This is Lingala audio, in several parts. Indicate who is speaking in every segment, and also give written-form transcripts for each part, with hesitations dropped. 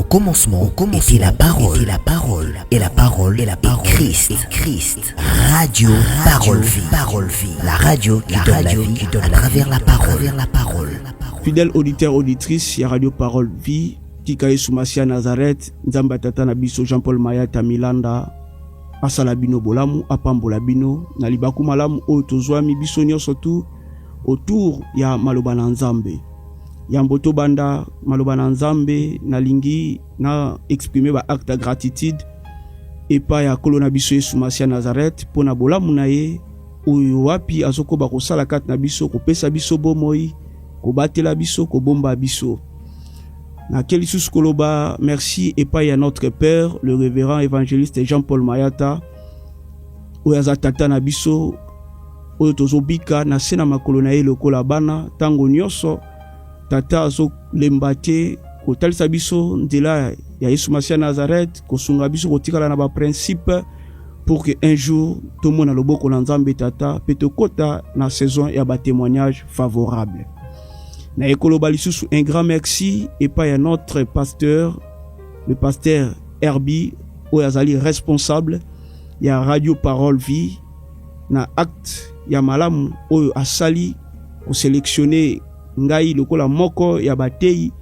Speaker 1: était la parole, et la parole est Christ. Radio Parole Vie, la radio qui donne la vie à travers la parole.
Speaker 2: Fidèle auditeur, auditrice, il y a Radio Parole Vie, Tikaye Soumassia Nazareth, Nzamba Tata Nabiso Jean-Paul Mayata Milanda, Asalabino Bolamu, Apambolabino, Nalibaku Malamu, Otozwami Bisonio surtout, autour ya Malobana Nzambe. Yamboto Banda, Malobana Nzambe, Nalingi, na exprimer ba acte de gratitude, et pas ya Kolona Biso Soumassia Nazareth, Pona Bolamu naye, oyo wapi azoko ba kosala kat na biso, kopesa biso bomoi, kobatela biso, kobomba biso. Na kelisusu koloba, merci et pas à notre père, le révérend évangéliste Jean-Paul Mayata, oyaza tata na biso, oyo tozobika na sena makolo na ye lokola bana, tango nyonso, tata azo lembate, kotalisa biso ndela ya Yesu Masia Nazareth, kosunga biso kotikala na ba principe, pour que un jour, tout le monde a le beau Nzambe tata, peut kota na saison et ba témoignage favorable. Na ekolo balisusu un grand merci et pas à notre pasteur, le pasteur Herbie, oyazali responsable, ya Radio Parole Vie, na acte ya malamu oyo asali ko sélectionner ngai lokola moko ya batei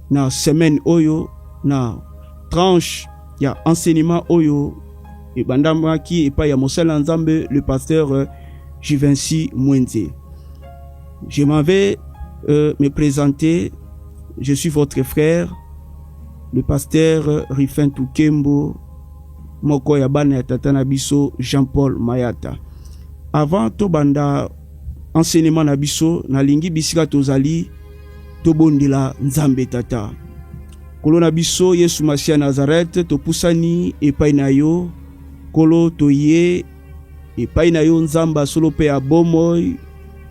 Speaker 2: na semaine oyo na tranche ya enseignement oyo et bandama qui et pas ya Mosala Nzambe le pasteur Jivency Mwenze. Je m'en vais me présenter. Je suis votre frère, le pasteur Rifin Toukembo, moko ya bana ya tata na biso Jean-Paul Mayata. Avant to banda enseignement na biso na lingi bisika tozali to bondela Nzambe tata. Kolona biso Yesu Masia Nazareth to pusani epai na yo, kolo toye epai na yo Nzamba solo pe ya bomoi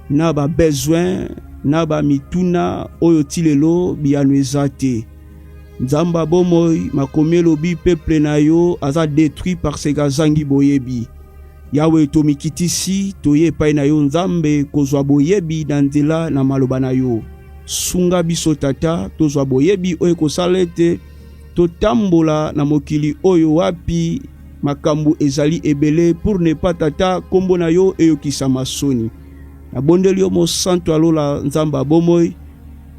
Speaker 2: na ba besoin na ba mituna oyo tilelo biyano ezate. Nzamba bomoi makomelo bi peuple na yo aza détruit par se gazangi boyebi. Yawe to mikitisi toye epai na yo Nzambe kozwa boyebi na nzela na maloba na yo. Sunga biso tata tozwa boyebi oyo kosalete to tambola na mokili oyo wapi makambu ezali ebele pour ne pas tata kombo na yo eyokisa masoni. Na bondeli yo mo santo alola Nzamba bomoi,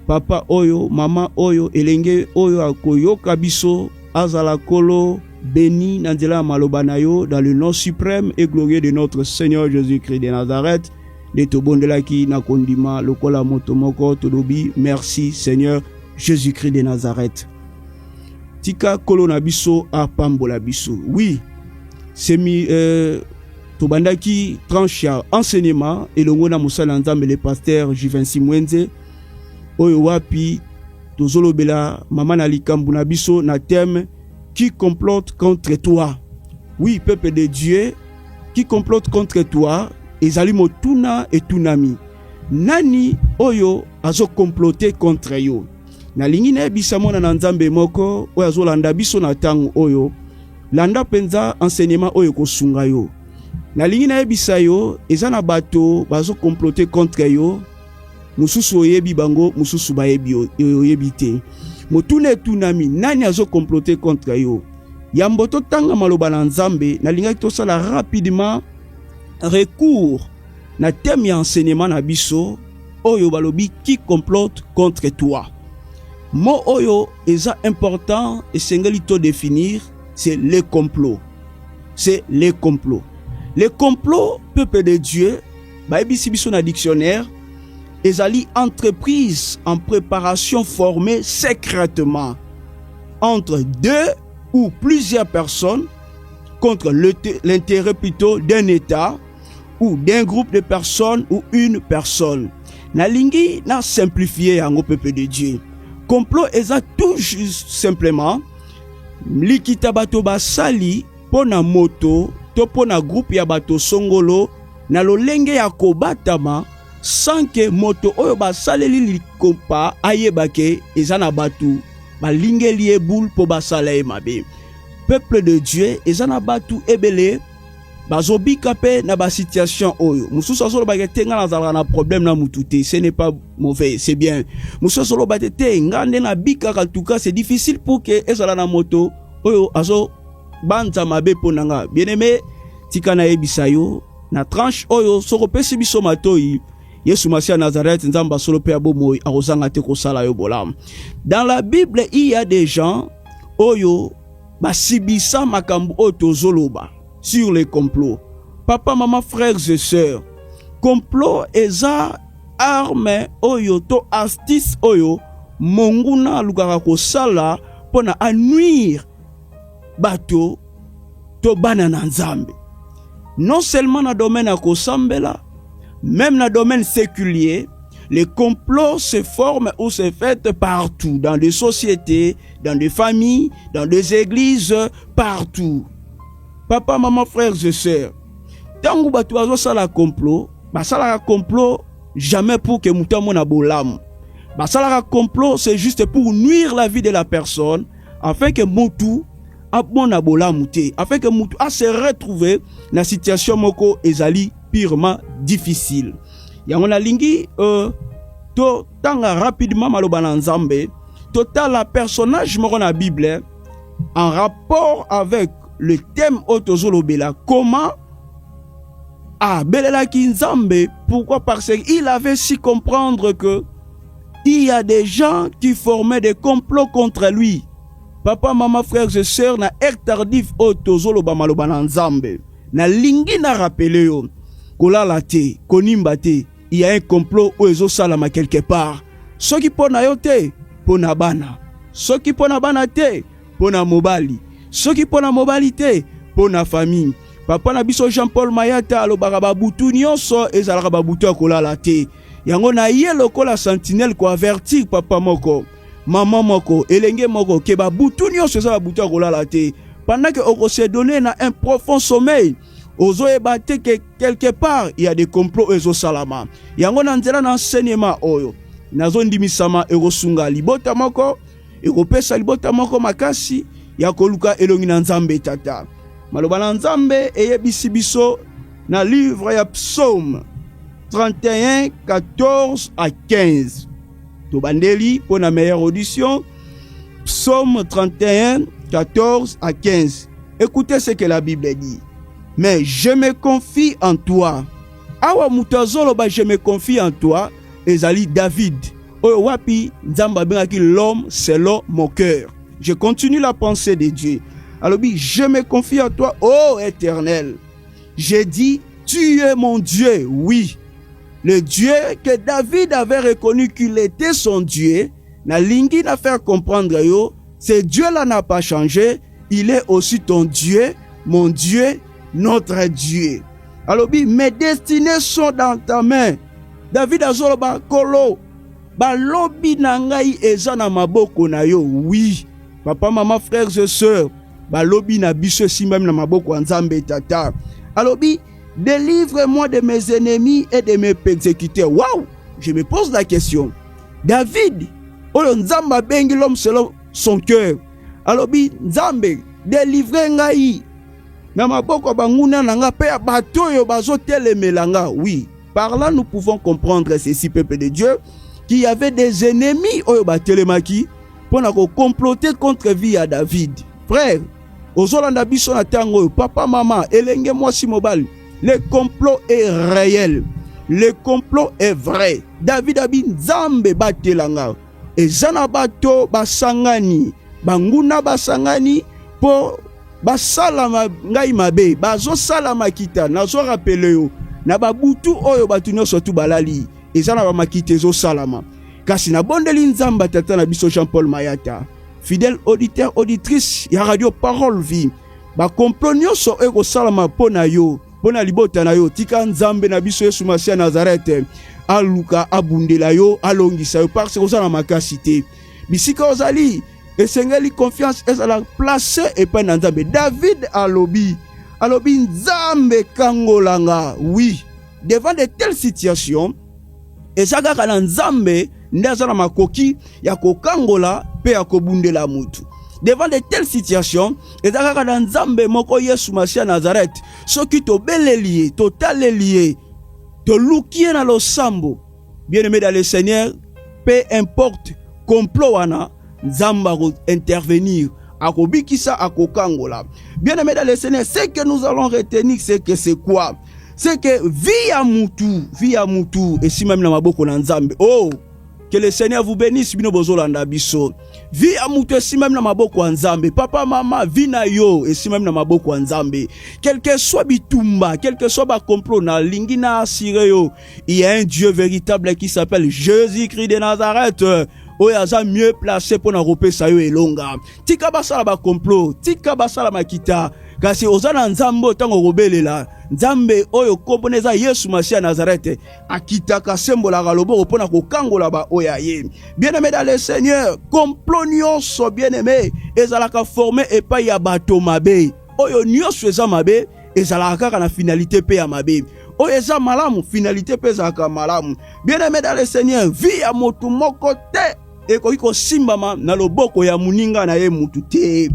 Speaker 2: papa oyo, mama oyo, elenge oyo akoyoka biso, azala kolo, béni na nzela maloba na yo, dans le nom suprême et glorieux de notre Seigneur Jésus-Christ de Nazareth, de to bondelaki na kondima lokola motomoko tolobi, merci Seigneur Jésus-Christ de Nazareth. Tika kolo na biso a pambola biso. Oui, c'est mi tobandaki tranche ya enseignement elongo na Mosala Nzambe le pasteur Jivency Mwenze oyo wapi tozolobela mama na likambu na biso na thème qui complote contre toi. Oui, peuple de Dieu, qui complote contre toi ezali motuna etunami. Nani oyo azo comploter contre yo? Na lingi na ebisa mona na Nzambe moko oyo azolanda biso na tango oyo landa penza enseignement oyo kosunga yo. Na lingi na ebisa yo ezana bato bazo comploter contre yo, mususu oyebi bango mususu bayebi oyebi te. Motune tunami nani azo comploter contre yo? Yamboto tanga maloba na Nzambe na linga to sala rapidement recours na thème ya enseignement na biso oyo balobi qui complote contre toi. Mo oyo eza important et sengeli to définir, c'est le complot. C'est le complot. Le complot, peuple de Dieu, baibisi biso na dictionnaire, ezali entreprise en préparation formée secrètement entre deux ou plusieurs personnes contre l'intérêt plutôt d'un État ou d'un groupe de personnes ou une personne. Na lingi na simplifié yango peuple de Dieu. Complot eza tout juste simplement likita bato basali pona moto to pona groupe ya bato songolo na lolenge ya kobatama sans que moto oyo basaleli likopa ayebake eza na batu balingeli eboule po basala mabe. Peuple de Dieu eza na batu ebele bazobika pe na ba situation oyo mususu azoloba te nga nazalaka na problème na mutu te, ce n'est pas mauvais, c'est bien. Mususu azoloba te nga nde na bika en tout cas c'est difficile pour que ezala na moto oyo azo banza mabe pona nga. Bien aimé, tika na yebisa yo na tranche oyo soko pesi biso matoi Yesu Masia Nazareth nzamba solo pe abomoy akozanga te kosala yo bolam. Dans la Bible il y a des gens oyo basibisa makambo oyo tozoloba sur les complots. Papa, maman, frères et sœurs, complot eza arme oyo to astuce oyo monguna lukaka kosala pona anuire bato to bana na nzambe. Non seulement na domaine à kosambela, même dans le domaine séculier, les complots se forment ou se font partout, dans des sociétés, dans des familles, dans des églises, partout. Papa, maman, frères et sœurs, tant que tu as ça complot, ça complot jamais pour que mutamo na bolam. Ça complot c'est juste pour nuire la vie de la personne, afin que mutu abon na bolam te, afin que mutu a se retrouver dans situation moko ezali purement difficile. Yangona lingi to tanga rapidement maloba na nzambe, total la personnage moko na Bible en rapport avec le thème otozolobela comment belela ki nzambe. Pourquoi? Parce qu'il avait su comprendre que il y a des gens qui formaient des complots contre lui. Papa, maman, frères et sœurs, na tardif otozoloba maloba na nzambe na lingi na rappele yo kolala te konimba te, il y a un complot ozo salama quelque part. Ceux qui pona yo te pona bana, ceux qui pona bana te pona mobali, ceux qui pona mobalité pour la famille. Papa na biso Jean-Paul Mayata alobaka babutu nyonso ezalaka babutu akolala te. Yango na ye lokola sentinelle ko avertir papa moko, maman moko, elenge moko ke babutu nyonso ezala babutu akolala te. Pendant que on se donne na un profond sommeil, ozo ebate que quelque part il y a des complots ezo salama. Yango na nzela na enseignement oyo nazo ndimisama erosunga libota moko, ekopesa libota moko makasi ya koluka elongi na nzambe tata. Maloba na nzambe eyebisi biso na livre ya Psaume 31, 14 à 15. Tobandeli pour la meilleure audition. Psaume 31, 14 à 15. Écoutez ce que la Bible dit. Mais je me confie en toi. Awa mutazolo ba je me confie en toi. Ezali David. Oyo wapi nzamba bengaki l'homme selon mon cœur. Je continue la pensée de Dieu. Alors, je me confie en toi, ô Éternel. J'ai dit, tu es mon Dieu, oui. Le Dieu que David avait reconnu qu'il était son Dieu, na lingi na faire comprendre yo, ce Dieu-là n'a pas changé, il est aussi ton Dieu, mon Dieu, notre Dieu. Alors, mes destinées sont dans ta main. David azolo ba kolo, ba lobi na ngai eza na maboko na yo, oui. Papa, maman, frères et sœurs, balobi na biso si même na maboko nzambe tata. Alobi, délivre-moi de mes ennemis et de mes persécuteurs. Waouh, je me pose la question. David, oyo nzamba bengi l'homme selon son cœur. Alobi, nzambe, délivre ngai na maboko banguna nanga pe bato yo bazotelemela nga. Oui, par là nous pouvons comprendre ceci, peuple de Dieu, qu'il y avait des ennemis oyo batelemaki pour na comploter contre vie à David. Frère, ozolanda biso na tango, papa, maman, elenge mwasi mobali, le complot est réel. Le complot est vrai. David abi nzambe batelanga. Ezana bato basangani, banguna basangani po basalama ngai mabe, bazo salama kita, nazo rappele yo, na babutu oyo batu nyonso tu balali, ezana ba makite zo salama. Kasi na bondeli nzamba tata na biso Jean-Paul Mayata. Fidèle auditeur, auditrice, ya radio Parole Vie. Ba complot nyonso eko salama pona yo, pona libota na yo, tika nzambe na biso Yesu Masia Nazareth. Aluka abundela yo, alongisa yo, parce que ozala makasi te. Bisika ozali, esengeli confiance ezala place epai na nzambe. David alobi nzambe kangolanga. Oui, devant de telles situations, ezaka na nzambe ndazala makoki ya kokangola pe ya kobundela mutu. devant de telles situations, ezalaka na Nzambe moko Yesu Masia Nazareth, soki tobeleli, totaleli, tolukie na losambo. Bien-aimé dans le Seigneur, peu importe complot wana, Nzamba intervenir. Akobikisa akokangola. Bien-aimé dans le Seigneur, ce que nous allons retenir, c'est que c'est quoi? C'est que via mutu, et si même na maboko na Nzambe. Oh, que le Seigneur vous bénisse, bino bozolanda biso. Via mutu, et si même na maboko na Nzambe. Papa, maman, vina yo, et si même na maboko na Nzambe. Quel que soit bitumba, quel que soit ba complot na lingina asireo, il y a un Dieu véritable qui s'appelle Jésus-Christ de Nazareth. Oyo aza mieux placé pour na repesa yo elonga. Tika basala ba complot, tika basala makita. Kasi ozana Nzambe tango robelela. Nzambe oyo komboneza Yesu Masia Nazareth akita kasembola galobo pona kokangola ba oya ye. Bien-aimé dans le Seigneur, complot nyonso bien-aimé ezalaka formé epai ya bato mabe. Oyo nyonso eza mabe ezalaka kaka na finalité pe ya mabe. Oyo eza malamu finalité pe ezalaka malamu. Bien-aimé dans le Seigneur, vie ya motu moko te ekoki kosimbama na loboko ya muninga na ye mutu te.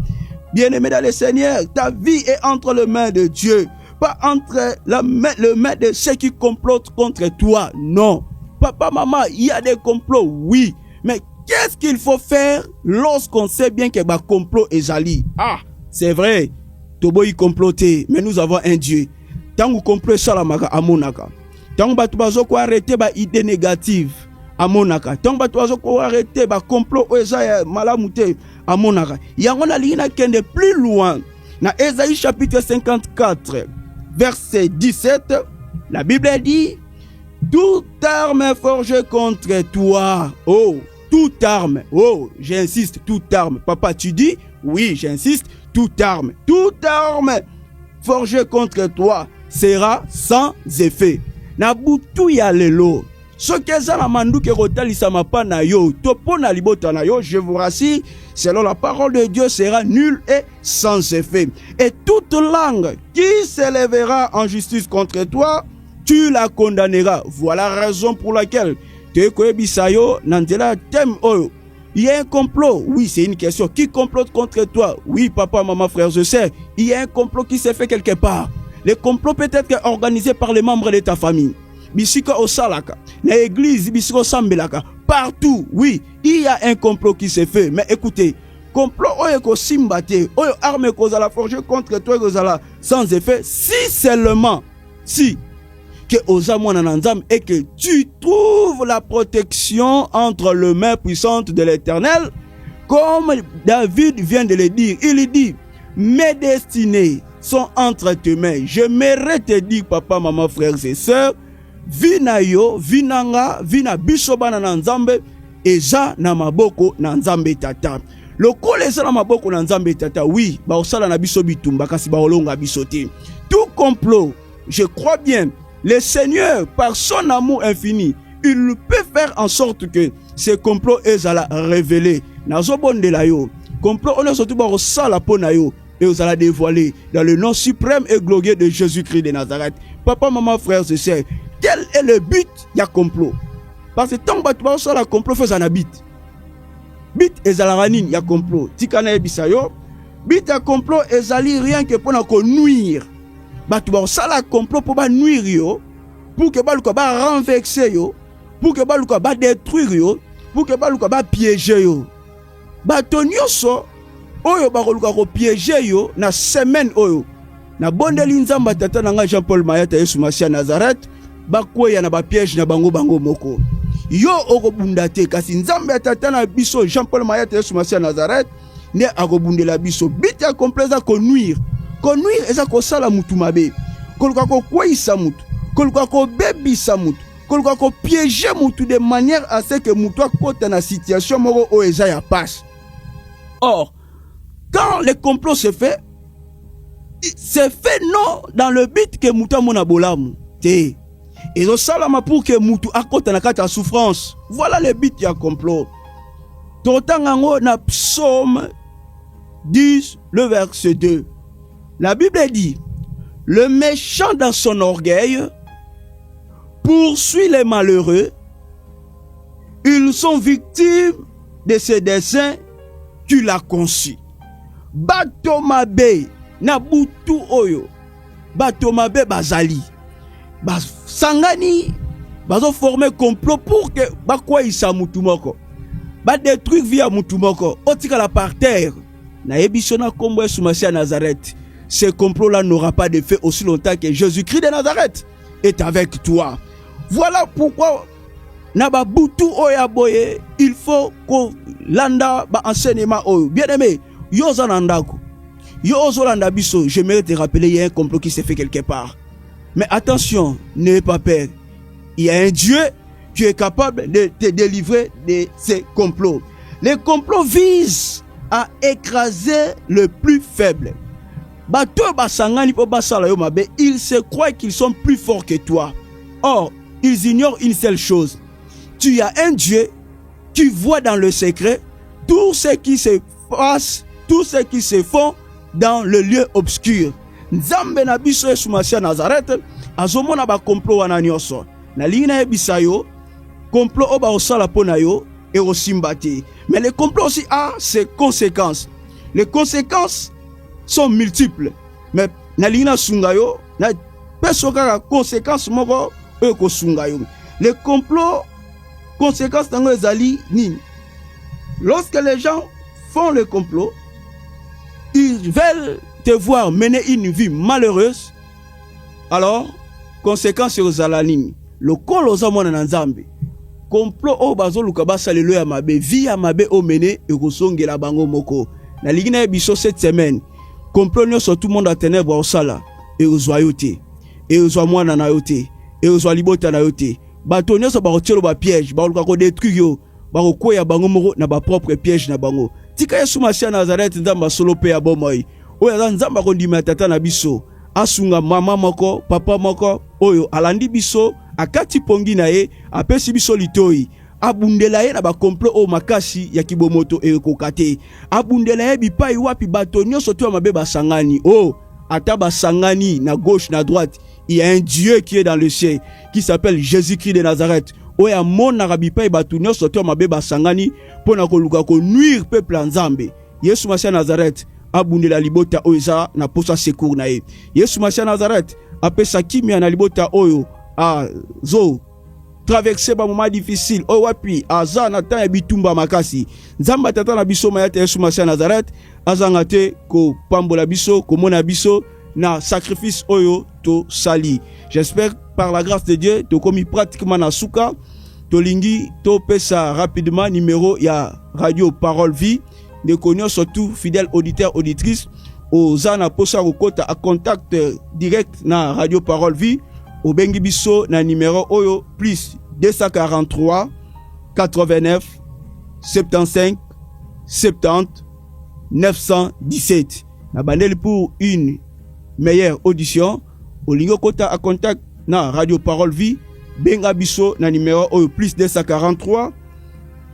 Speaker 2: Bien-aimé dans le Seigneur, ta vie est entre les mains de Dieu, pas entre le main de ceux qui complotent contre toi. Non. Papa, maman, il y a des complots, oui. Mais qu'est-ce qu'il faut faire lorsqu'on sait bien que bah complot est jali? Ah, c'est vrai. Tobo y comploter, mais nous avons un Dieu. Tant que complot salamaka amonaka. Tant que batu bazoko arrêter ba idée négative. Amonaka. Tant que tu vas arrêter ba complot oza malamute amonaka. Yango na lina kende plus loin. Na Ésaïe chapitre 54 verset 17, la Bible dit: toute arme forgée contre toi. Oh, toute arme. Oh, j'insiste, toute arme. Papa, tu dis? Oui, j'insiste, toute arme. Toute arme forgée contre toi sera sans effet. Na butu ya lelo. Ce que ça la manduke rotalisa mapa na yo, topo na libota na yo, je vous rassure, selon la parole de Dieu sera nul et sans effet. Et toute langue qui s'élèvera en justice contre toi, tu la condamneras. Voilà la raison pour laquelle te koebisayo nandela tem oyo. Il y a un complot. Oui, c'est une question. Qui complote contre toi? Oui, papa, maman, frère, je sais. Il y a un complot qui s'est fait quelque part. Le complot peut être organisé par les membres de ta famille. Bisiko osalaka, na église, bisiko sambelaka, partout, oui, il y a un complot qui s'est fait. Mais écoutez, complot oyo ko simbate, oyo arme ko zala forger contre toi ko zala sans effet, si seulement, si, que oza mwana nanzam et que tu trouves la protection entre les mains puissantes de l'Éternel, comme David vient de le dire, il dit, mes destinées sont entre tes mains. J'aimerais te dire, papa, maman, frères et sœurs, vina yo, vinanga, vina bisobana na Nzambe, eza na maboko na Nzambe tata. Lokole eza na maboko na Nzambe tata, oui, ba osala na biso bitumba kasi ba olonga bisote. Tout complot, je crois bien, le Seigneur, par son amour infini, il peut faire en sorte que ce complot ezala révélé. Nazo bondela yo, complot on est surtout ba osala pona yo. Et vous allez dévoiler dans le nom suprême et glorieux de Jésus-Christ de Nazareth. Papa, maman, frères et sœurs, quel est le but du complot? Parce que tant que tu vas faire le complot, fais un habit. Bit et zalaranine, il y a complot. Tikana et bisayo. Bit à complot et zali rien que pour nous nuire. Tu vas faire le complot pour nuire yo, pour que tu vas renverser yo, pour que tu vas détruire yo, pour que tu vas piéger yo. Ton yoso oyo bakoluka ko piéger yo na semaine oyo na bondeli Nzamba tata nanga Jean-Paul Mayata Yesu Masia Nazareth bakweya na ba piège na bango moko yo okobunda te kasi Nzambe tata na biso Jean-Paul Mayata Yesu Masia Nazareth ne akobundela biso bita complète ko nuire eza ko sala mutu mabe koluka ko kwisa mutu koluka ko bebisa mutu koluka ko piéger mutu de manière à ce que mutu akota na situation moko o eza ya passe. Or quand le complot se fait, c'est fait non dans le but que Mouta mona bolamu. Et au salama pour que Moutou akota na kata souffrance. Voilà le but du complot. Totangango na psaume 10, le verset 2. La Bible dit, le méchant dans son orgueil poursuit les malheureux. Ils sont victimes de ses desseins qu'il a conçus. bato mabe na butu oyo bato mabe bazali basangani bazo former complot pour que bakwayisa mutu moko badétruire vie ya mutu moko otikala par terre na yebiso na kombo Yesu Masia Nazareth. Ce complot là n'aura pas d'effet aussi longtemps que Jésus-Christ de Nazareth est avec toi. Voilà pourquoi na ba butu oya boye il faut ko landa ba enseignement oyo. Bien aimé, yo zanandako. Yo ozolanda biso, j'aimerais te rappeler il y a un complot qui s'est fait quelque part. Mais attention, n'ayez pas peur. Il y a un Dieu qui est capable de te délivrer de ces complots. Les complots visent à écraser le plus faible. Ils se croient qu'ils sont plus forts que toi. Or, ils ignorent une seule chose. Tu as un Dieu qui voit dans le secret tout ce qui se passe, tout ce qui se font dans le lieu obscur. Nzambe na biso Yesu Masia Nazareth azomona ba complot wana nyonso. Na lingina yebisa yo complot oba osala pona yo et osimbate. Mais le complot aussi a ses conséquences. Les conséquences sont multiples. Mais na lingina sunga yo na peso kaka conséquences moko e ko sunga yo. Les complots conséquences tango ezali nini? Lorsque les gens font le complot, ils veulent te voir mener une vie malheureuse. Alors, conséquence aux alanini. Le col aux amons en Nzambe. Complot au bazo lukabasa le ya mabe. Vie à mabe au mené et rosonge la bango moko. Na ligina biso cette semaine. Complot nyo sur tout le monde à ténèbres au sala. Et aux oyote. Et aux amouana na yote. Et aux alibota na yote. Bato nyo so ba rotelo ba piège. Ba luka ko détruire yo. Ba ko ya bango moko na ba propre piège na bango. Tika Yesu Masia Nazareth nzamba solo pe ya bomoi. Oyo nzamba ko ndima tata na biso. Asunga mama moko, papa moko, oyo alandi biso, akati pongi na ye, apesi biso litoi. Abundela ye na ba complot o makasi ya kibomoto e kokate. Abundela ye bipai wapi bato nyonso to mabe basangani. Oh, ata basangani na gauche na droite. Il y a un Dieu qui est dans le ciel, qui s'appelle Jésus-Christ de Nazareth. Oya mona rabipai bato nyonso to mabe basangani pona ko luka ko nuire peuple nzambe. Yesu Masia Nazareth abundela libota oyo eza na posa secours na ye. Yesu Masia Nazareth apesa kimia na libota oyo zo traverser ba moment difficile oyo wapi aza na temps ya bitumba makasi. Nzamba tata na biso mayata Yesu Masia Nazareth azanga te ko pambola biso ko mona biso na sacrifice oyo to sali. J'espère par la grâce de Dieu to komi pratiquement na suka to lingi to pesa rapidement numéro ya Radio Parole Vie. De connaître surtout fidèles auditeurs auditrices aux ana posa kokota à contact direct na Radio Parole Vie au bengi biso na numéro oyo plus 243 89 75 70 917 na bandeli pour une meilleure audition au lingo kota à contact na Radio Parole Vie benga biso na numéro oyo plus 243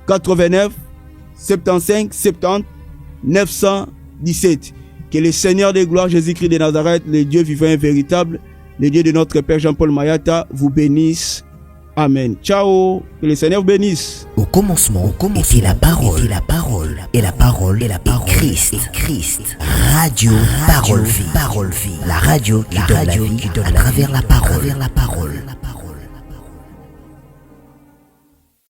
Speaker 2: 89 75 70 917. Que le Seigneur de gloire Jésus-Christ de Nazareth, le Dieu vivant et véritable, le Dieu de notre Père Jean-Paul Mayata, vous bénisse. Amen. Ciao. Que le Seigneur vous bénisse.
Speaker 1: Au commencement, était la parole, et la parole est Christ. Radio Parole Vie. La radio qui donne la vie à travers la parole.